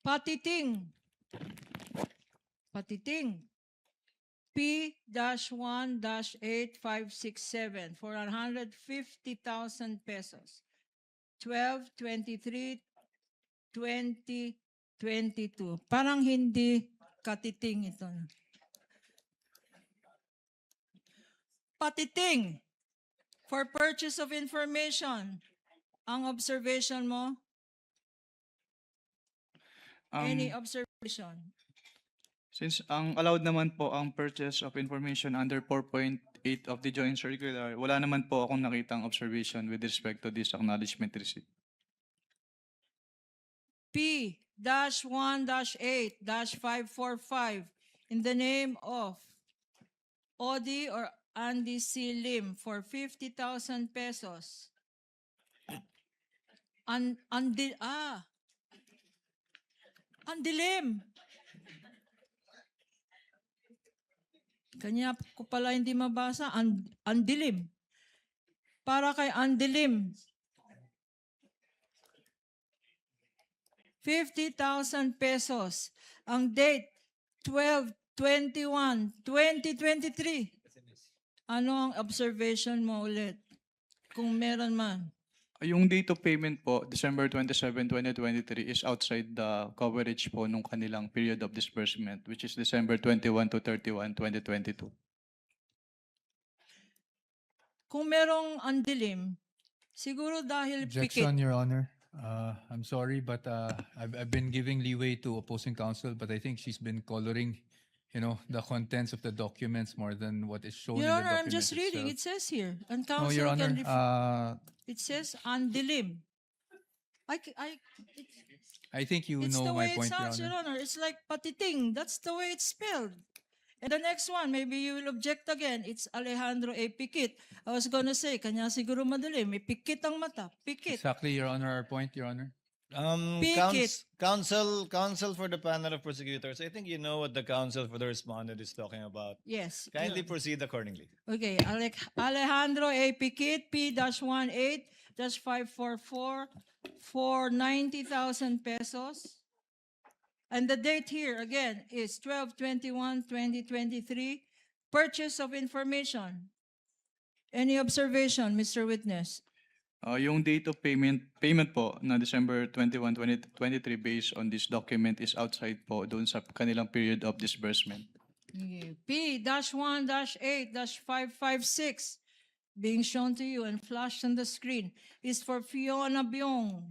Patiting. Patiting. P-1-8567 for 150,000 pesos. 12/23/2022. Parang hindi katiting ito. Patiting. For purchase of information. Ang observation mo? Any observation? Since ang allowed naman po ang purchase of information under 4.8 of the Joint Circular, wala naman po akong nakitang observation with respect to this acknowledgement receipt. P-1-8-545 in the name of Odi or Andy C. Lim for 50,000 pesos. Andilim. Kanya ko pala hindi mabasa. Andilim. Para kay Andilim. 50,000 pesos. Ang date, 12/21/2023. Ano ang observation mo ulit? Kung meron man. Yung date of payment po, December 27, 2023, is outside the coverage po nung kanilang period of disbursement, which is December 21 to 31, 2022. Kung merong andilim, siguro dahil Objection, pikit. Your Honor. I'm sorry, but I've been giving leeway to opposing counsel, but I think she's been coloring, the contents of the documents more than what is shown Your in the Honor, document I'm just reading. It itself. says here. And No, counsel Your Honor. can it says andilim. I think you It's know the my way it point, Your sounds, Your Honor. Honor. It's like patiting. That's the way it's spelled. And the next one, maybe you will object again. It's Alejandro A. Pikit. I was gonna say, kanya siguro madali. May pikit ang mata. Pikit. Exactly, Your Honor, our point, Your Honor. Pikit. Counsel for the panel of prosecutors. I think you know what the counsel for the respondent is talking about. Yes. Kindly yun. proceed accordingly. Okay, Alejandro A. Pikit, P-18-544 for 90,000 pesos. And the date here, again, is 12/21/2023. Purchase of information. Any observation, Mr. Witness? Yung date of payment po na December 21, 2023 based on this document is outside po doon sa kanilang period of disbursement. Okay. P-1-8-556 being shown to you and flashed on the screen is for Fiona Byong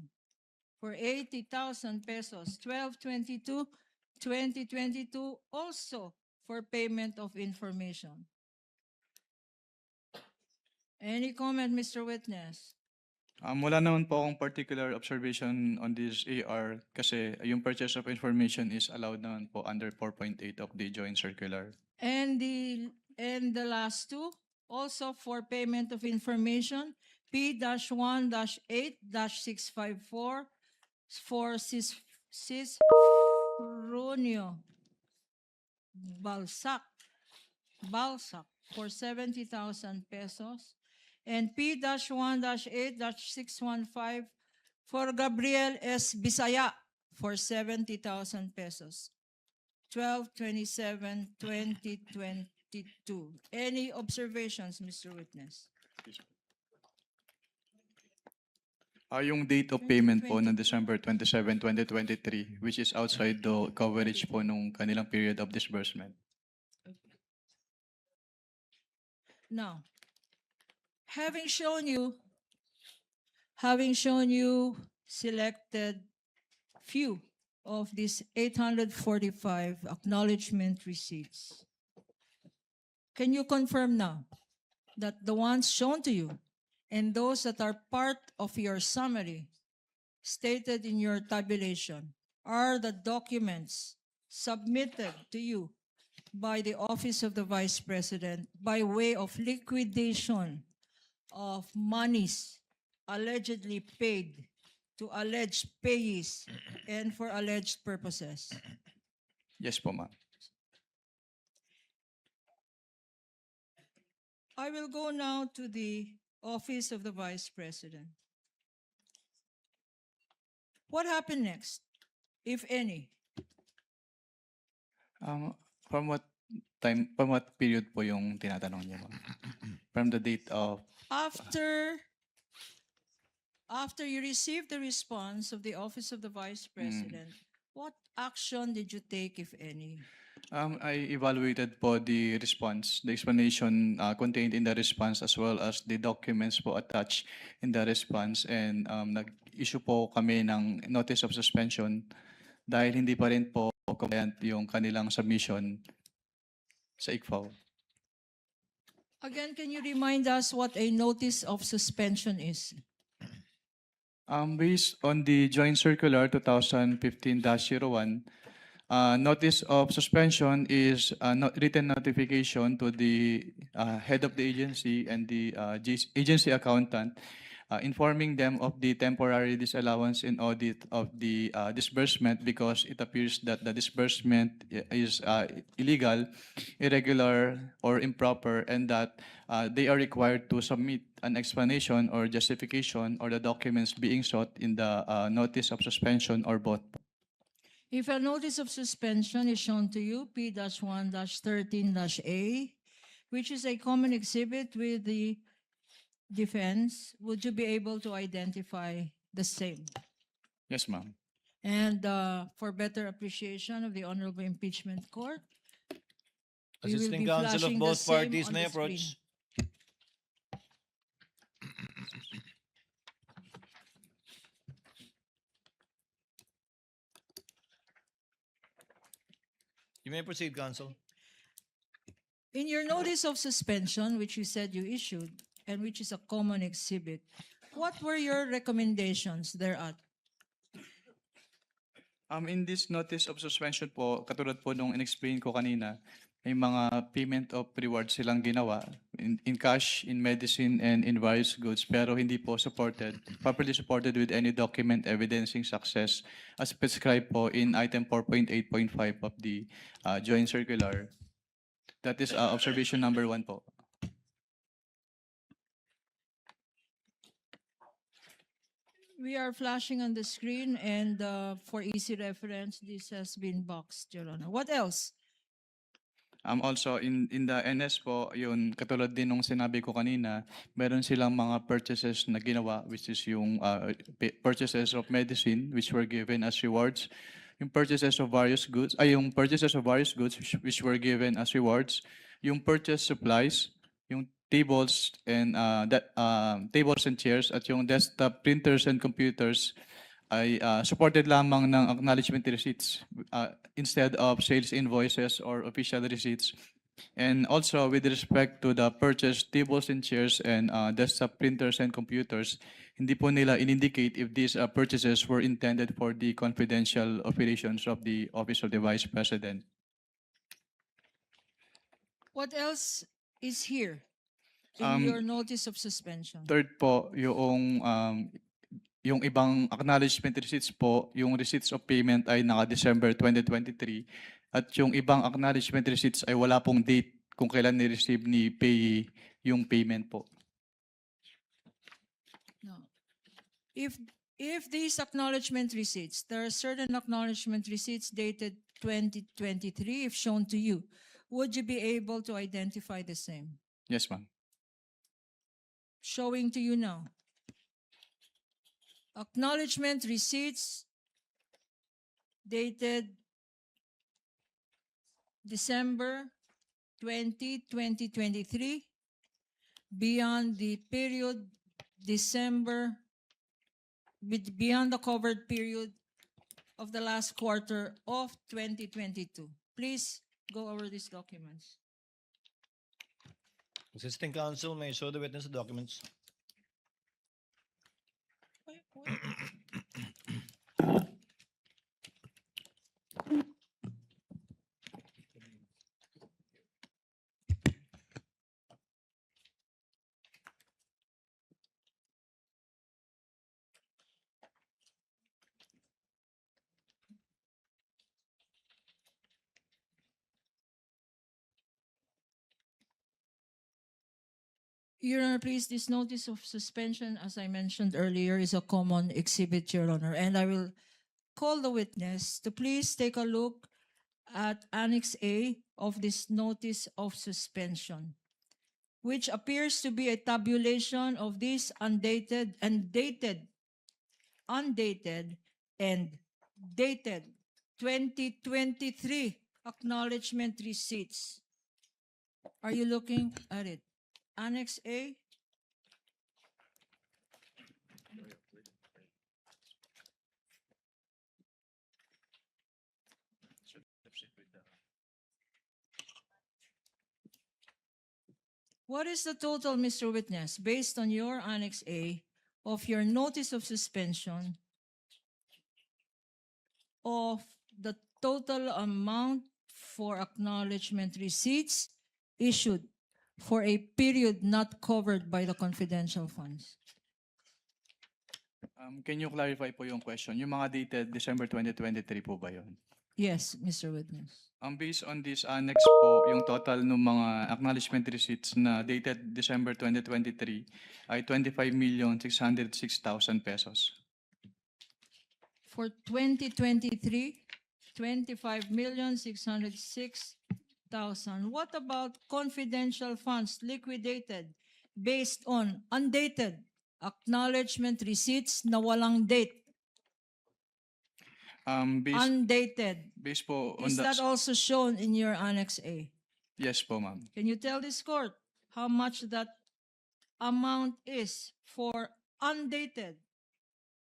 for 80,000 pesos, 12/22/2022, also for payment of information. Any comment, Mr. Witness? Wala naman po akong particular observation on this AR kasi yung purchase of information is allowed naman po under 4.8 of the Joint Circular. And the last two, also for payment of information, P-1-8-654 for Cisronio Balsac for 70,000 pesos. And P-1-8-615 for Gabriel S. Bisaya for 70,000 pesos. 12/27/2022. Any observations, Mr. Witness? Yung date of payment po ng December 27, 2023, which is outside the coverage po nung kanilang period of disbursement. Now, having shown you selected few of these 845 acknowledgement receipts, can you confirm now that the ones shown to you and those that are part of your summary stated in your tabulation are the documents submitted to you by the Office of the Vice President by way of liquidation of monies allegedly paid to alleged payees and for alleged purposes? Yes po, ma'am. I will go now to the Office of the Vice President. What happened next? if any? From what from what period po yung tinatanong niyo, ma'am? From the date of, After you received the response of the Office of the Vice President, what action did you take, if any? I evaluated po the response, the explanation contained in the response as well as the documents po attached in the response, and nag-issue po kami ng notice of suspension dahil hindi pa rin po compliant yung kanilang submission sa ICFAO. Again, can you remind us what a notice of suspension is? Based on the Joint Circular 2015-01, notice of suspension is a written notification to the head of the agency and the agency accountant, informing them of the temporary disallowance in audit of the disbursement because it appears that the disbursement is illegal, irregular, or improper, and that they are required to submit an explanation or justification or the documents being sought in the notice of suspension or both. If a notice of suspension is shown to you, P-1-13-A, which is a common exhibit with the defense, would you be able to identify the same? Yes, ma'am. And for better appreciation of the Honorable Impeachment Court, we will Assisting be counsel of flashing the both same parties on may the screen. approach. You may proceed, counsel. In your notice of suspension, which you said you issued, and which is a common exhibit, what were your recommendations thereat? In this notice of suspension po, katulad po nung in-explain ko kanina, may mga payment of rewards silang ginawa in cash, in medicine, and in various goods, pero hindi po properly supported with any document evidencing success as prescribed po in item 4.8.5 of the joint circular. That is observation number 1 po. We are flashing on the screen, and for easy reference, this has been boxed, Your Honor. What else? Also, in the NS po, yun, katulad din nung sinabi ko kanina, meron silang mga purchases na ginawa, which is yung purchases of medicine, which were given as rewards. Yung purchases of various goods, which were given as rewards. Yung purchase supplies, yung tables and tables and chairs, at yung desktop printers and computers ay supported lamang ng acknowledgement receipts instead of sales invoices or official receipts. And also with respect to the purchased tables and chairs and desktop printers and computers, hindi po nila in-indicate if these purchases were intended for the confidential operations of the Office of the Vice President. What else is here in your notice of suspension? Third po, yung ibang acknowledgement receipts po, yung receipts of payment ay naka-December 2023 at yung ibang acknowledgement receipts ay wala pong date kung kailan ni-receive ni payee yung payment po. No. If these acknowledgement receipts, there are certain acknowledgement receipts dated 2023, if shown to you, would you be able to identify the same? Yes, ma'am. Showing to you now. Acknowledgement receipts dated December 20, 2023, beyond the period beyond the covered period of the last quarter of 2022. Please go over these documents. Assisting counsel may show the witness the documents. Your Honor, please, this notice of suspension, as I mentioned earlier, is a common exhibit, Your Honor, and I will call the witness to please take a look at Annex A of this notice of suspension, which appears to be a tabulation of these undated and dated 2023 acknowledgement receipts. Are you looking at it? Annex A? What is the total, Mr. Witness, based on your Annex A of your notice of suspension of the total amount for acknowledgement receipts issued for a period not covered by the confidential funds? Can you clarify po yung question? Yung mga dated December 2023 po ba yun? Yes, Mr. Witness. Based on this annex po, yung total ng mga acknowledgement receipts na dated December 2023 ay 25,606,000 pesos. For 2023, 25,606,000. What about confidential funds liquidated based on undated acknowledgement receipts na walang date? Undated. Based po on Is that also shown in your Annex A? yes po, ma'am. Can you tell this court how much that amount is for undated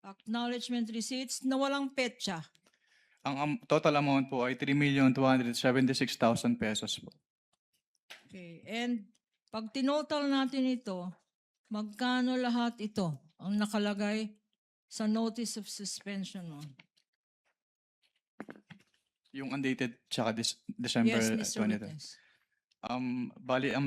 acknowledgement receipts na walang petsa? Ang total amount po ay 3,276,000 pesos po. Okay, and pag tinotal natin ito, magkano lahat ito ang nakalagay sa notice of suspension mo? Yung undated tsaka December Yes, Mr. 2023. Witness. Bali ang